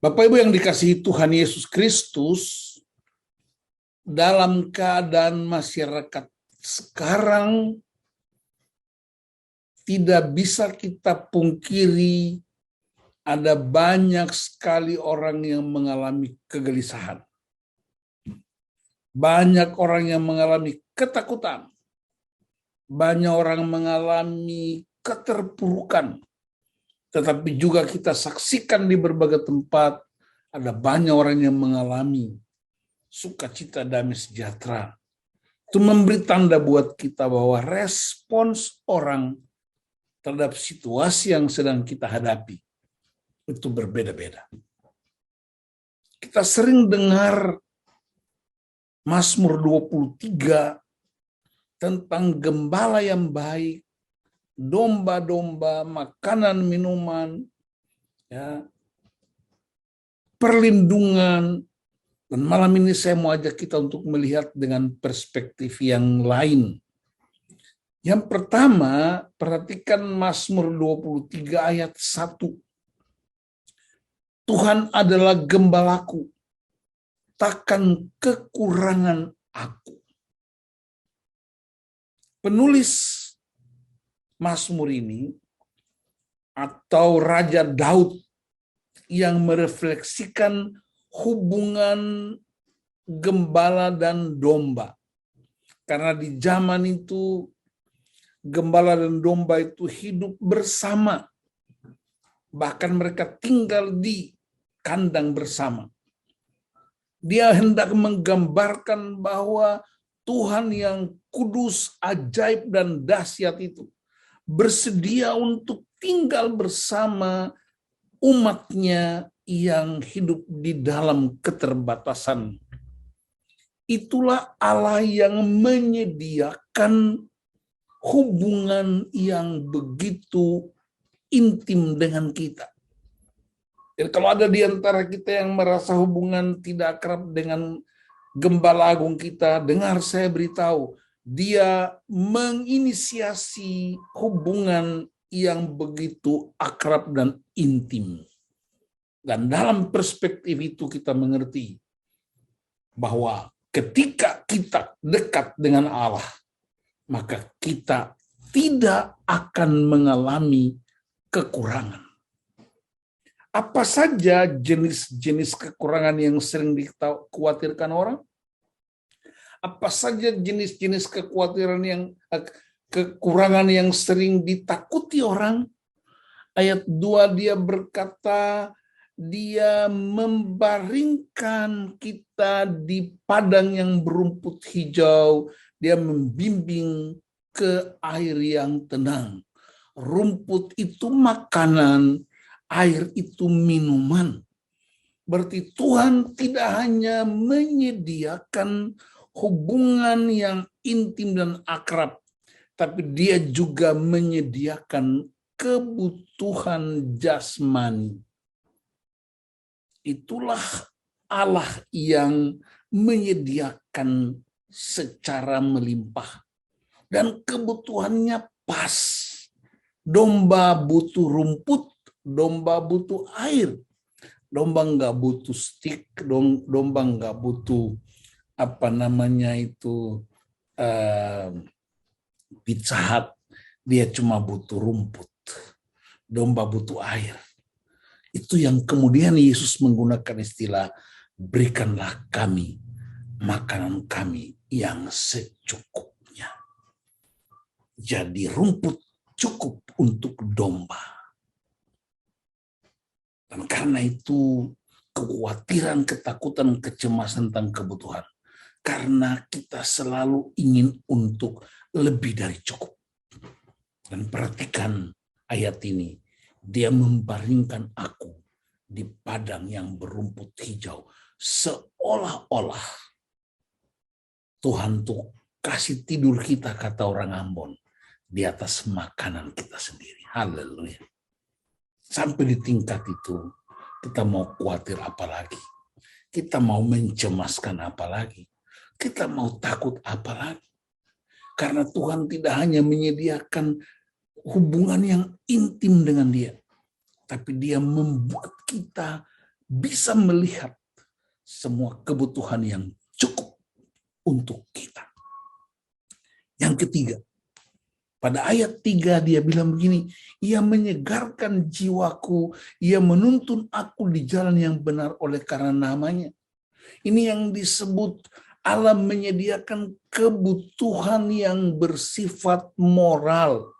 Bapak Ibu yang dikasihi Tuhan Yesus Kristus, dalam keadaan masyarakat sekarang tidak bisa kita pungkiri ada banyak sekali orang yang mengalami kegelisahan. Banyak orang yang mengalami ketakutan. Banyak orang mengalami keterpurukan. Tetapi juga kita saksikan di berbagai tempat ada banyak orang yang mengalami sukacita, damai sejahtera. Itu memberi tanda buat kita bahwa respons orang terhadap situasi yang sedang kita hadapi itu berbeda-beda. Kita sering dengar Mazmur 23 tentang gembala yang baik, domba-domba, makanan, minuman, ya, perlindungan. Dan malam ini saya mau ajak kita untuk melihat dengan perspektif yang lain. Yang pertama, perhatikan Mazmur 23 ayat 1. Tuhan adalah gembalaku, takkan kekurangan aku. Penulis Mazmur ini atau Raja Daud yang merefleksikan hubungan gembala dan domba. Karena di zaman itu gembala dan domba itu hidup bersama. Bahkan mereka tinggal di kandang bersama. Dia hendak menggambarkan bahwa Tuhan yang kudus, ajaib, dan dahsyat itu bersedia untuk tinggal bersama umatnya yang hidup di dalam keterbatasan. Itulah Allah yang menyediakan hubungan yang begitu intim dengan kita. Jadi kalau ada di antara kita yang merasa hubungan tidak akrab dengan gembala agung kita, dengar saya beritahu, dia menginisiasi hubungan yang begitu akrab dan intim. Dan dalam perspektif itu kita mengerti bahwa ketika kita dekat dengan Allah, maka kita tidak akan mengalami kekurangan. Apa saja jenis-jenis kekurangan yang sering dikhawatirkan orang? Apa saja jenis-jenis kekurangan yang sering ditakuti orang? Ayat 2 dia berkata, dia membaringkan kita di padang yang berumput hijau, dia membimbing ke air yang tenang. Rumput itu makanan, air itu minuman. Berarti Tuhan tidak hanya menyediakan hubungan yang intim dan akrab, tapi dia juga menyediakan kebutuhan jasmani. Itulah Allah yang menyediakan secara melimpah. Dan kebutuhannya pas. Domba butuh rumput, domba butuh air. Domba nggak butuh stik, domba nggak butuh Pizza Hut. Dia cuma butuh rumput. Domba butuh air. Itu yang kemudian Yesus menggunakan istilah, berikanlah kami makanan kami yang secukupnya. Jadi rumput cukup untuk domba. Dan karena itu kekhawatiran, ketakutan, kecemasan tentang kebutuhan. Karena kita selalu ingin untuk lebih dari cukup. Dan perhatikan ayat ini. Dia membaringkan aku di padang yang berumput hijau. Seolah-olah Tuhan tuh kasih tidur kita, kata orang Ambon, di atas makanan kita sendiri. Haleluya. Sampai di tingkat itu, kita mau khawatir apa lagi? Kita mau mencemaskan apa lagi? Kita mau takut apa lagi? Karena Tuhan tidak hanya menyediakan hubungan yang intim dengan Dia, tapi Dia membuat kita bisa melihat semua kebutuhan yang cukup untuk kita. Yang ketiga, pada ayat 3 dia bilang begini, ia menyegarkan jiwaku, ia menuntun aku di jalan yang benar oleh karena namanya. Ini yang disebut Allah menyediakan kebutuhan yang bersifat moral.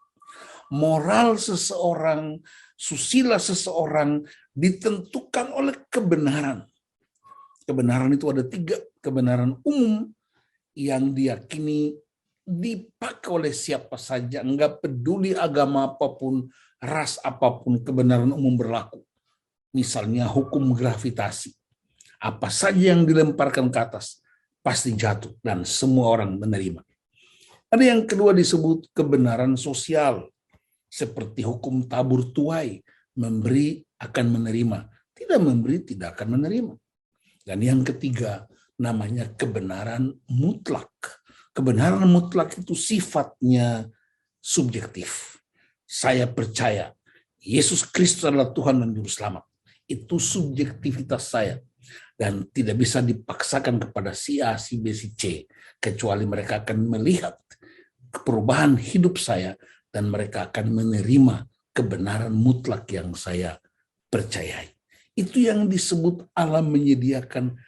Moral seseorang, susila seseorang ditentukan oleh kebenaran. Kebenaran itu ada 3, kebenaran umum yang diyakini dipakai oleh siapa saja, enggak peduli agama apapun, ras apapun, kebenaran umum berlaku. Misalnya hukum gravitasi. Apa saja yang dilemparkan ke atas pasti jatuh dan semua orang menerima. Ada yang kedua disebut kebenaran sosial, seperti hukum tabur tuai, memberi akan menerima, tidak memberi tidak akan menerima. Dan yang ketiga namanya kebenaran mutlak. Kebenaran mutlak itu sifatnya subjektif. Saya percaya Yesus Kristus adalah Tuhan dan Juru Selamat. Itu subjektivitas saya. Dan tidak bisa dipaksakan kepada si A, si B, si C. Kecuali mereka akan melihat perubahan hidup saya dan mereka akan menerima kebenaran mutlak yang saya percayai. Itu yang disebut Allah menyediakan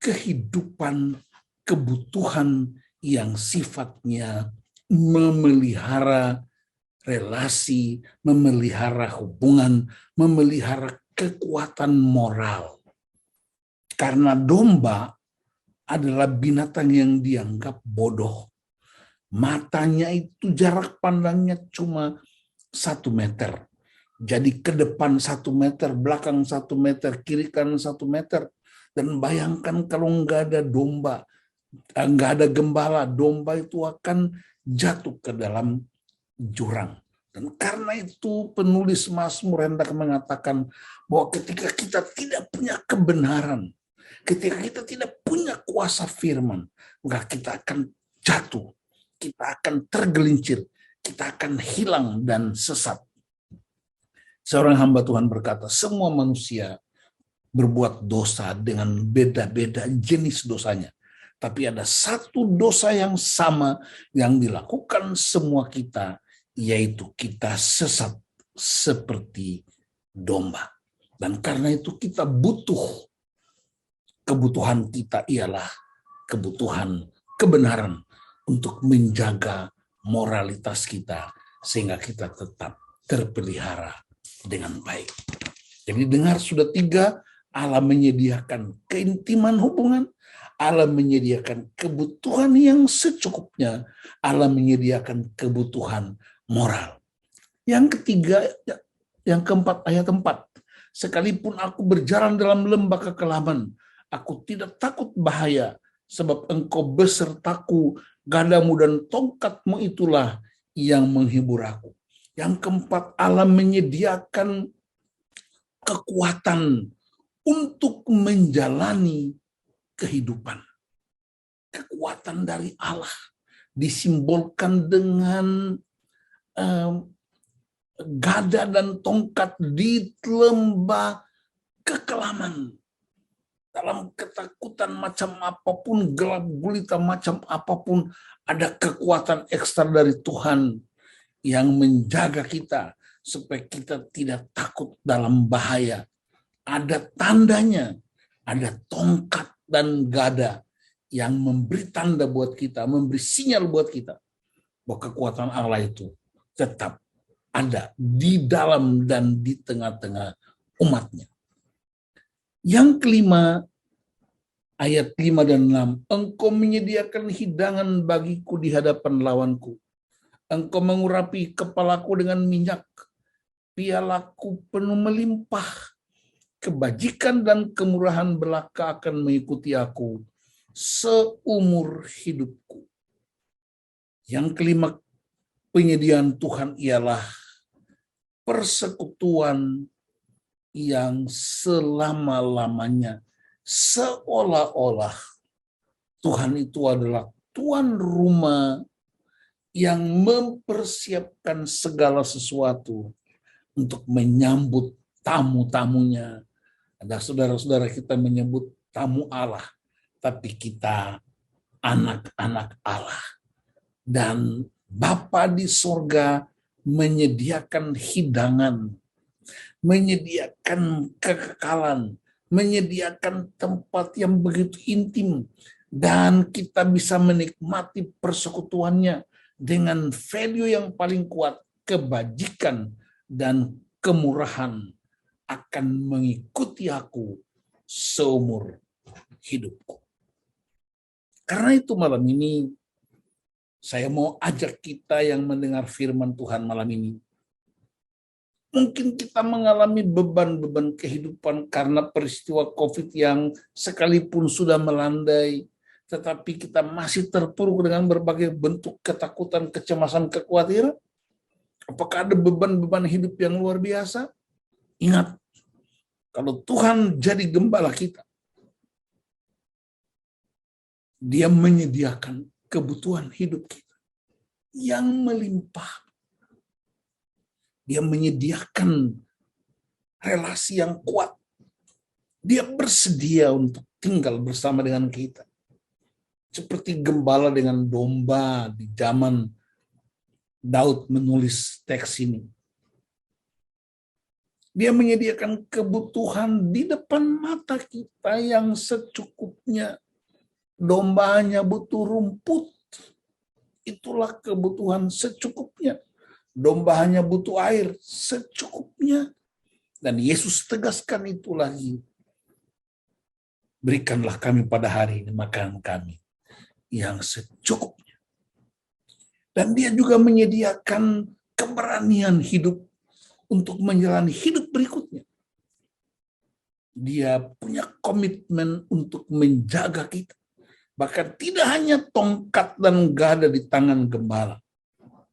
kehidupan, kebutuhan yang sifatnya memelihara relasi, memelihara hubungan, memelihara kekuatan moral. Karena domba adalah binatang yang dianggap bodoh. Matanya itu jarak pandangnya cuma 1 meter. Jadi ke depan 1 meter, belakang 1 meter, kiri kanan 1 meter. Dan bayangkan kalau nggak ada domba, nggak ada gembala, domba itu akan jatuh ke dalam jurang. Dan karena itu penulis Mazmur hendak mengatakan bahwa ketika kita tidak punya kebenaran, ketika kita tidak punya kuasa firman, maka kita akan jatuh, kita akan tergelincir, kita akan hilang dan sesat. Seorang hamba Tuhan berkata, semua manusia berbuat dosa dengan beda-beda jenis dosanya. Tapi ada satu dosa yang sama yang dilakukan semua kita, yaitu kita sesat seperti domba. Dan karena itu kita butuh, kebutuhan kita ialah kebutuhan kebenaran untuk menjaga moralitas kita sehingga kita tetap terpelihara dengan baik. Jadi dengar sudah 3, Allah menyediakan keintiman hubungan, Allah menyediakan kebutuhan yang secukupnya, Allah menyediakan kebutuhan moral. Yang ketiga, yang keempat, ayat 4. Sekalipun aku berjalan dalam lembah kekelaman, aku tidak takut bahaya, sebab engkau besertaku, gadamu dan tongkatmu itulah yang menghibur aku. Yang keempat, Allah menyediakan kekuatan untuk menjalani kehidupan. Kekuatan dari Allah disimbolkan dengan gada dan tongkat di lembah kekelaman. Dalam ketakutan macam apapun, gelap gulita macam apapun, ada kekuatan ekstra dari Tuhan yang menjaga kita supaya kita tidak takut dalam bahaya. Ada tandanya, ada tongkat dan gada yang memberi tanda buat kita, memberi sinyal buat kita bahwa kekuatan Allah itu tetap ada di dalam dan di tengah-tengah umatnya. Yang kelima, ayat 5 dan 6, engkau menyediakan hidangan bagiku di hadapan lawanku. Engkau mengurapi kepalaku dengan minyak, pialaku penuh melimpah. Kebajikan dan kemurahan belaka akan mengikuti aku seumur hidupku. Yang kelima, penyediaan Tuhan ialah persekutuan yang selama-lamanya, seolah-olah Tuhan itu adalah tuan rumah yang mempersiapkan segala sesuatu untuk menyambut tamu-tamunya, Ada saudara-saudara kita menyebut tamu Allah, tapi kita anak-anak Allah. Dan Bapa di sorga menyediakan hidangan, menyediakan kekekalan, menyediakan tempat yang begitu intim, dan kita bisa menikmati persekutuannya dengan value yang paling kuat, kebajikan dan kemurahan akan mengikuti aku seumur hidupku. Karena itu malam ini saya mau ajak kita yang mendengar firman Tuhan malam ini. Mungkin kita mengalami beban-beban kehidupan karena peristiwa COVID yang sekalipun sudah melandai, tetapi kita masih terpuruk dengan berbagai bentuk ketakutan, kecemasan, kekhawatiran. Apakah ada beban-beban hidup yang luar biasa? Ingat, kalau Tuhan jadi gembala kita, Dia menyediakan kebutuhan hidup kita yang melimpah. Dia menyediakan relasi yang kuat. Dia bersedia untuk tinggal bersama dengan kita. Seperti gembala dengan domba di zaman Daud menulis teks ini. Dia menyediakan kebutuhan di depan mata kita yang secukupnya. Domba hanya butuh rumput. Itulah kebutuhan secukupnya. Domba hanya butuh air secukupnya. Dan Yesus tegaskan itu lagi. Berikanlah kami pada hari ini makanan kami yang secukupnya. Dan dia juga menyediakan keberanian hidup untuk menjalani hidup berikutnya. Dia punya komitmen untuk menjaga kita. Bahkan tidak hanya tongkat dan gada di tangan gembala,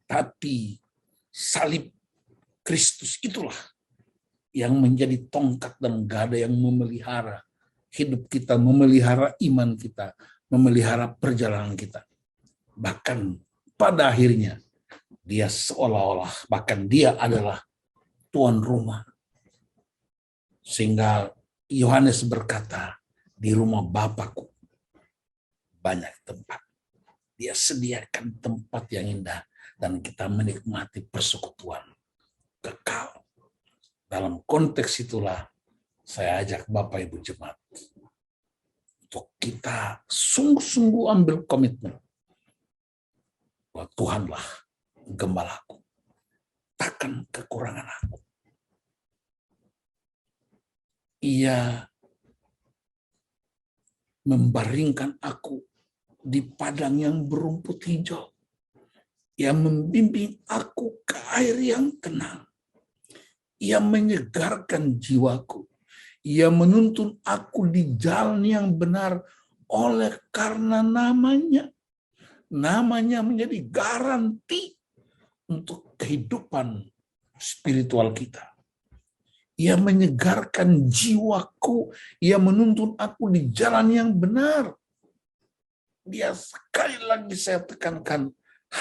tapi salib Kristus itulah yang menjadi tongkat dan gada yang memelihara hidup kita, memelihara iman kita, memelihara perjalanan kita. Bahkan pada akhirnya dia seolah-olah, bahkan dia adalah tuan rumah. Sehingga Yohanes berkata, di rumah Bapakku banyak tempat. Dia sediakan tempat yang indah dan kita menikmati persekutuan kekal. Dalam konteks itulah saya ajak Bapak Ibu Jemaat untuk kita sungguh-sungguh ambil komitmen bahwa Tuhanlah gembalaku, takkan kekurangan aku. Ia membaringkan aku di padang yang berumput hijau. Ia membimbing aku ke air yang tenang. Ia menyegarkan jiwaku. Ia menuntun aku di jalan yang benar oleh karena namanya. Namanya menjadi garansi untuk kehidupan spiritual kita. Ia menyegarkan jiwaku. Ia menuntun aku di jalan yang benar. Dia sekali lagi saya tekankan,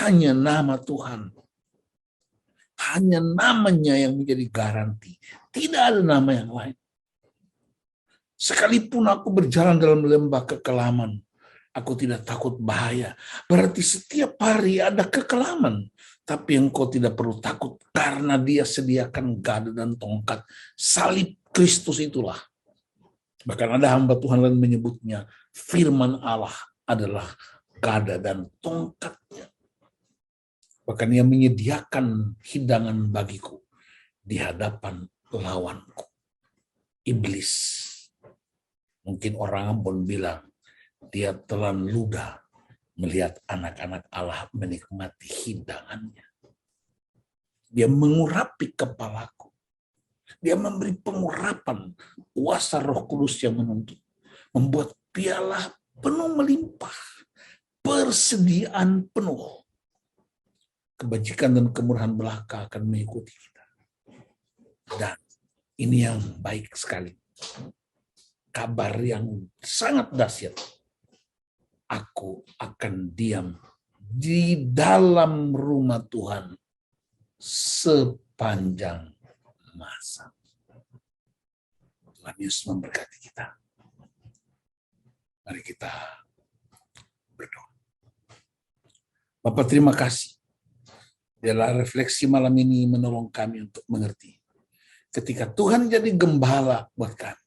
hanya nama Tuhan. Hanya namanya yang menjadi garansi. Tidak ada nama yang lain. Sekalipun aku berjalan dalam lembah kekelaman, aku tidak takut bahaya. Berarti setiap hari ada kekelaman. Tapi engkau tidak perlu takut karena dia sediakan gada dan tongkat. Salib Kristus itulah. Bahkan ada hamba Tuhan lain menyebutnya, firman Allah adalah gada dan tongkatnya. Bahkan ia menyediakan hidangan bagiku di hadapan lawanku, iblis. Mungkin orang Ambon bilang, dia telan ludah melihat anak-anak Allah menikmati hidangannya. Dia mengurapi kepalaku. Dia memberi pengurapan kuasa Roh Kudus yang menuntun. Membuat piala penuh melimpah. Persediaan penuh. Kebajikan dan kemurahan belaka akan mengikuti kita. Dan ini yang baik sekali. Kabar yang sangat dahsyat. Aku akan diam di dalam rumah Tuhan sepanjang masa. Tuhan Yesus memberkati kita. Mari kita berdoa. Bapak, terima kasih. Biarlah refleksi malam ini menolong kami untuk mengerti. Ketika Tuhan jadi gembala buat kami.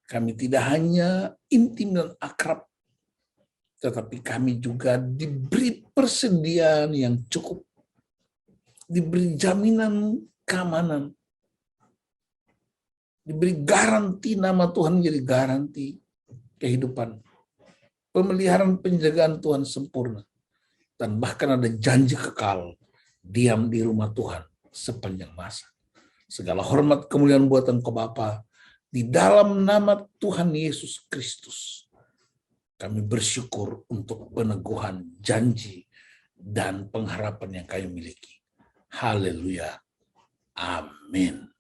Kami tidak hanya intim dan akrab, tetapi kami juga diberi persediaan yang cukup. Diberi jaminan keamanan. Diberi garansi, nama Tuhan jadi garansi kehidupan. Pemeliharaan penjagaan Tuhan sempurna. Dan bahkan ada janji kekal diam di rumah Tuhan sepanjang masa. Segala hormat kemuliaan buat Engkau Bapa, di dalam nama Tuhan Yesus Kristus. Kami bersyukur untuk peneguhan janji dan pengharapan yang kami miliki. Haleluya. Amin.